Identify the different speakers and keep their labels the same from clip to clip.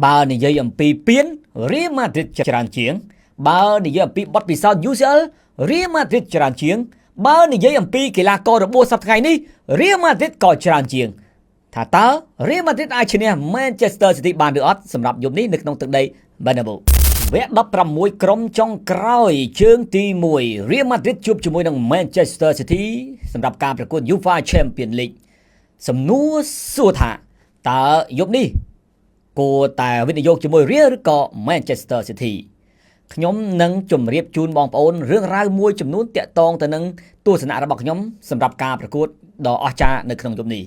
Speaker 1: បើនិយាយអំពីពៀន Real Madrid ច្រើនជាងបើនិយាយអំពីបទពិសោធន៍ UCL Real Madrid ច្រើនជាងបើនិយាយអំពីកីឡាកររបួសសប្តាហ៍ថ្ងៃនេះ Real Madrid ក៏ច្រើនជាងថាតើ Real Madrid អាចឈ្នះ Manchester City បានឬអត់សម្រាប់យប់នេះនៅក្នុងទឹកដី Bernabeu វគ្គ16ក្រុមចុងក្រោយជើងទី1 Real Madrid ជួបជាមួយនឹង Manchester City សម្រាប់ការប្រកួត UEFA Champions League សំណួរសួរថាតើយប់នេះគួរតែវិនិយោគជាមួយ Real ឬក៏ Manchester City ខ្ញុំនឹងជម្រាបជូនបងប្អូនរឿងរ៉ាវមួយចំនួនតាក់ទងទៅនឹងទស្សនៈរបស់ខ្ញុំសម្រាប់ការប្រកួតដ៏អស្ចារ្យនៅក្នុងយប់នេះ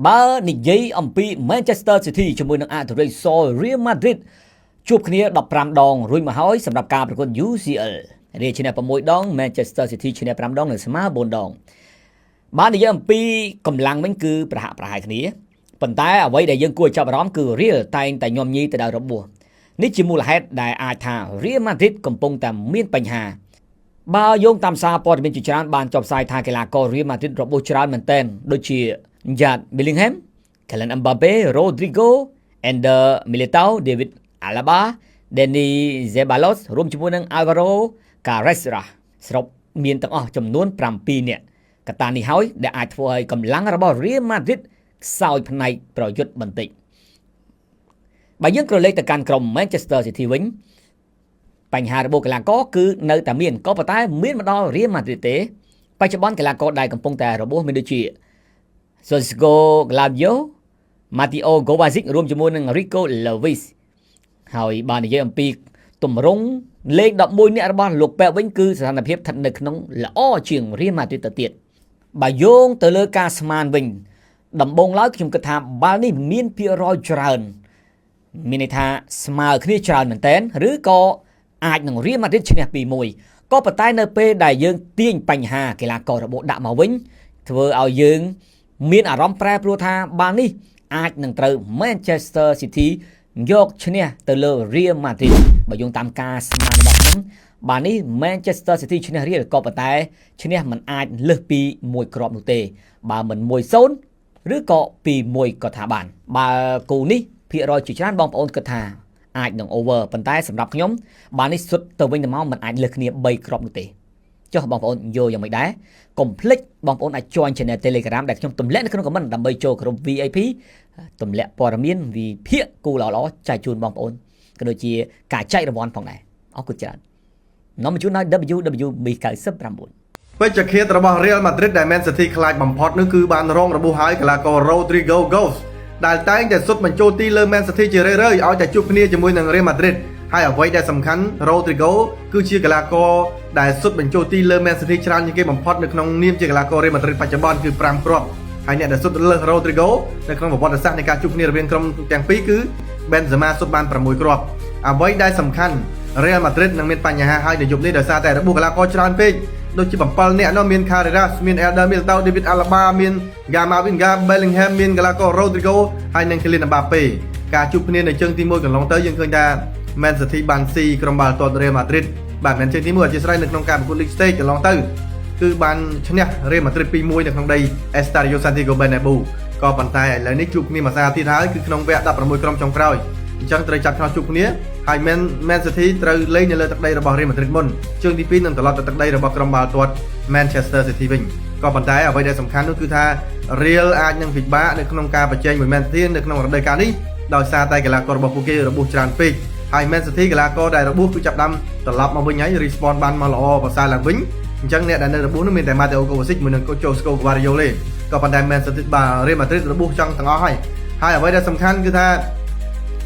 Speaker 1: បើនិយាយអំពី Manchester City ជាមួយនឹងអធិរាជស Real Madrid ជួបគ្នា15ដងរួចមកហើយសម្រាប់ការប្រកួត UCL រាជឈ្នះ6ដង Manchester City ឈ្នះ5ដងនិងស្មើ4ដងបើនិយាយអំពីកម្លាំងវិញគឺប្រហាក់ប្រហែលគ្នាប៉ុន្តែអ្វីដែលយើងគួរចាប់អារម្មណ៍គឺ Real តែងតែញោមញីទៅដល់របួសនេះជាមូលហេតុដែលអាចថា Real Madrid កំពុងតែមានបញ្ហាបើយោងតាមសារព័ត៌មានជាច្រើនបានចុះផ្សាយថាកីឡាករ Real Madrid របួសច្រើនមែនទែនដូចជា Jude Bellingham, Kylian Mbappe, Rodrigo, Ender Militao, David Alaba, Dani Ceballos រួមជាមួយនឹង Alvaro Carreras សរុបមានទាំងអស់ចំនួន7នាក់កត្តានេះហើយដែលអាចធ្វើឲ្យកម្លាំងរបស់ Real Madrid ខ្សោយផ្នែកប្រយុទ្ធបន្តិចបើយើងក្រឡេកទៅកាន់ក្រុម Manchester City វិញបញ្ហារបួសកីឡាករគឺនៅតែមានក៏ប៉ុន្តែមានមកដល់ Real Madrid ទេបច្ចុប្បន្នកីឡាករដែលកំពុងតែរបួសមានដូចជា Sergio Gladio, Mateo Kovacic រួមជាមួយនឹង Rico Lewis ហើយបាននិយាយអំពីទម្រង់លេខ11នាក់របស់លោកប៉ែវិញគឺស្ថានភាពស្ថិតនៅក្នុងល្អជាង Real Madrid ទៅទៀតបើយោងទៅលើការស្មានវិញដំបូងឡើយខ្ញុំគិតថាបាល់នេះមានភាគរយច្រើនមានន័យថាស្មើគ្នាច្រើនមែនតើឬក៏អាចនឹង Real Madrid ឈ្នះ 2-1 ក៏ប៉ុន្តែនៅពេលដែលយើងទាញបញ្ហាកីឡាកររបួសដាក់មកវិញធ្វើឲ្យយើងមានអារម្មណ៍ប្រែប្រួលថាបាល់នេះអាចនឹងត្រូវ Manchester City យកឈ្នះទៅលើ Real Madrid បើយោងតាមការស្មានរបស់ខ្ញុំបាល់នេះ Manchester City ឈ្នះ Real ក៏ប៉ុន្តែឈ្នះមិនអាចលើសពី1គ្រាប់នោះទេបើមិន 1-0 ឬក៏ 2-1 ក៏ថាបានបើគូនេះភាគរយជាច្រើនបងប្អូនគិតថាអាចនឹង over ប៉ុន្តែសម្រាប់ខ្ញុំបាល់នេះសុទ្ធទៅវិញទៅមកមិនអាចលើសគ្នា3គ្រាប់នោះទេចុះបងប្អូនយល់យ៉ាងម៉េចដែរកុំភ្លេចបងប្អូនអាច join channel Telegram ដែលខ្ញុំទម្លាក់នៅក្នុង comment ដើម្បីចូលក្រុម VIP ទម្លាក់ព័ត៌មានវិភាគគូល្អៗចែកជូនបងប្អូនក៏ដូចជាការចែករង្វាន់ផងដែរអរគុណច្រើននាំមកជូនដល់ WWB99
Speaker 2: ពេជ្រឃាតរបស់ Real Madrid ដែល Man City ខ្លាចបំផុតនោះគឺបានរងរបួសហើយកីឡាករ Rodrigo Goes ដែលតែងតែសុទ្ធបញ្ចូលទីលើ Man City ជារឿយៗឲ្យតែជួបគ្នាជាមួយនឹង Real Madrid ហើយអ្វីដែលសំខាន់ Rodrigo គឺជាកីឡាករដែលសុទ្ធបញ្ចូលទីលើ Man City ច្រើនជាងគេបំផុតនៅក្នុងនាមជាកីឡាករ Real Madrid បច្ចុប្បន្នគឺ5គ្រាប់ហើយអ្នកដែលសុទ្ធលើស Rodrigo នៅក្នុងប្រវត្តិសាស្ត្រនៃការជួបគ្នារវាងក្រុមទាំងពីរគឺ Benzema សុទ្ធបាន6គ្រាប់អ្វីដែលសំខាន់ Real Madrid នឹងមានបញ្ហាហើយនៅយប់នេះដោយសារតែរបួសកីឡាករច្រើនពេកដូចជា7នាក់នោះមាន Carreras មាន Eder Militao, David Alaba មាន Camavinga, Bellingham មានកីឡាករ Rodrigo ហើយនិង Kylian Mbappe ការជួបគ្នានៅជើងទី1កន្លងទៅយើងឃើញថា Man City បានស៊ីក្រុមបាល់ទាត់ Real Madrid បាទមែនជើងទី1អធិស្ឋាននៅក្នុងការប្រកួត League Stage កន្លងទៅគឺបានឈ្នះ Real Madrid 2-1 នៅក្នុងដី Estadio Santiago Bernabeu ក៏ប៉ុន្តែឥឡូវនេះជួបគ្នាមួយសារទៀតហើយគឺក្នុងវគ្គ16ក្រុមចុងក្រោយអញ្ចឹងត្រូវចាប់ឆ្នោតជួបគ្នាហើយ Man City ត្រូវលេងនៅលើទឹកដីរបស់ Real Madrid មុនជើងទី2នឹងត្រឡប់ទៅទឹកដីរបស់ក្រុមបាល់ទាត់ Manchester City វិញក៏ប៉ុន្តែអ្វីដែលសំខាន់នោះគឺថា Real អាចនឹងពិបាកនៅក្នុងការប្រជែងមួយ Man City នៅក្នុងរដូវកាលនេះដោយសារតែកីឡាកររបស់ពួកគេរបួសច្រើនពេកហើយ Man City កីឡាករដែលរបួសគឺចាប់ដាំត្រឡប់មកវិញហើយ respawn បានមកល្អប្រសើរឡើងវិញអញ្ចឹងអ្នកដែលនៅរបួសនោះមានតែ Mateo Kovacic មួយនឹង Josko Guardiola ក៏ប៉ុន្តែ Man City បាទ Real Madrid របួសចង់ទាំងអស់ហើយអ្វីដែលសំខាន់គឺថា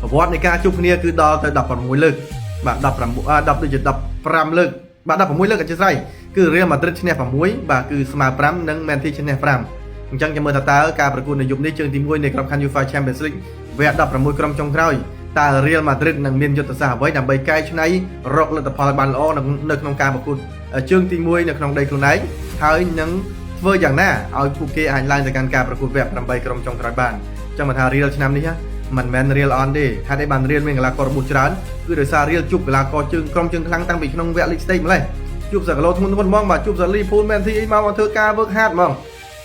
Speaker 2: ប្រវត្តិនៃការជួបគ្នាគឺដល់ទៅ16លើកបាទ10ដូចជា15លើកបាទ16លើកអធិស្ឋានគឺ Real Madrid ឈ្នះ6បាទគឺស្មើ5និង Man City ឈ្នះ5អញ្ចឹងចាំមើលថាតើការប្រកួតនៅយប់នេះជើងទី1នៃក្របខ័ណ្ឌ UEFA Champions League វគ្គ16ក្រុមចុងក្រោយតើ Real Madrid នឹងមានយុទ្ធសាស្ត្រអ្វីដើម្បីកែច្នៃរកលទ្ធផលបានល្អនៅក្នុងការប្រកួតជើងទី1នៅក្នុងដីខ្លួនឯងហើយនឹងធ្វើយ៉ាងណាឲ្យពួកគេអាចឡើងទៅកាន់ការប្រកួតវគ្គ8ក្រុមចុងក្រោយបានចឹងមកថា Real ឆ្នាំនេះមិនមែន Real on ទេហេតុអីបាន Real មានកីឡាកររបួសច្រើនគឺដោយសារ Real ជួបកីឡាករជើងក្រុមជើងខ្លាំងតាំងពីក្នុងវគ្គ League Stage ម្លេះជួបសកលធ្ងន់ហ្មងបាទជួប Liverpool Man City មកធ្វើការ work hard ហ្មង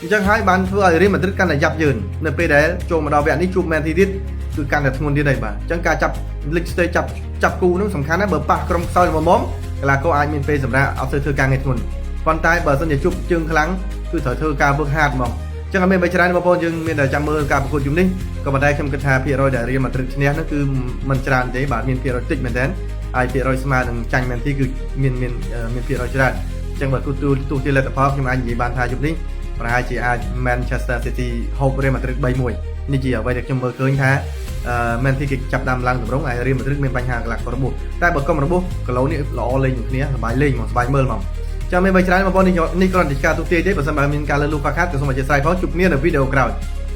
Speaker 2: អញ្ចឹងហើយបានធ្វើឲ្យ Real Madrid កាន់តែយ៉ាប់យឺននៅពេលដែលចូលមកដល់វគ្គនេះជួប Man City ទៀត គឺកាន់តែធ្ងន់ទៀតដែរបាទអញ្ចឹងការចាប់លិចស្ទេចាប់គូនឹងសំខាន់ណាស់បើប៉ះក្រុមខ្សោយល្មមកីឡាករអាចមានពេលសម្រាប់អត់ទៅធ្វើការងារធ្ងន់ប៉ុន្តែបើសិនជាជប់ជើងខ្លាំងគឺត្រូវធ្វើការវឹកហាត់ហ្មងអញ្ចឹងអត់មានបីច្រើនបងប្អូនយើងមានតែចាំមើលការប្រកួតជុំនេះក៏ប៉ុន្តែខ្ញុំគិតថាភាគរយដែលរៀលម៉ាឌ្រីតឈ្នះនោះគឺមិនច្រើនទេបាទមានភាគរយតិចមែនទែនហើយភាគរយស្មើនឹងចាញ់មែនទីគឺមានភាគរយច្រើនអញ្ចឹងបើទោះជាលទ្ធផលខ្ញុំអាចនិយាយបានថាយប់នេះប្រហែលជាអាច Manchester City ហូប Real Madrid 3-1 នេះជាអ្វីដែលខ្ញុំមើលឃើញថាMan City គេចាប់ដើមឡើងតម្រង់ហើយ Real Madrid មានបញ្ហាកន្លះក៏របួសតែបើកុំរបួសគីឡូនេះល្អលេងនឹងគ្នាសប្បាយលេងហ្មងសប្បាយមើលហ្មងចាំមានបីច្រើនបងប្អូននេះគ្រាន់តែការទូទាយទេបើសិនបើមានការលើលូខ្វះខាតក៏សូមអធិស្ឋានផងជួបគ្នានៅវីដេអូក្រោយ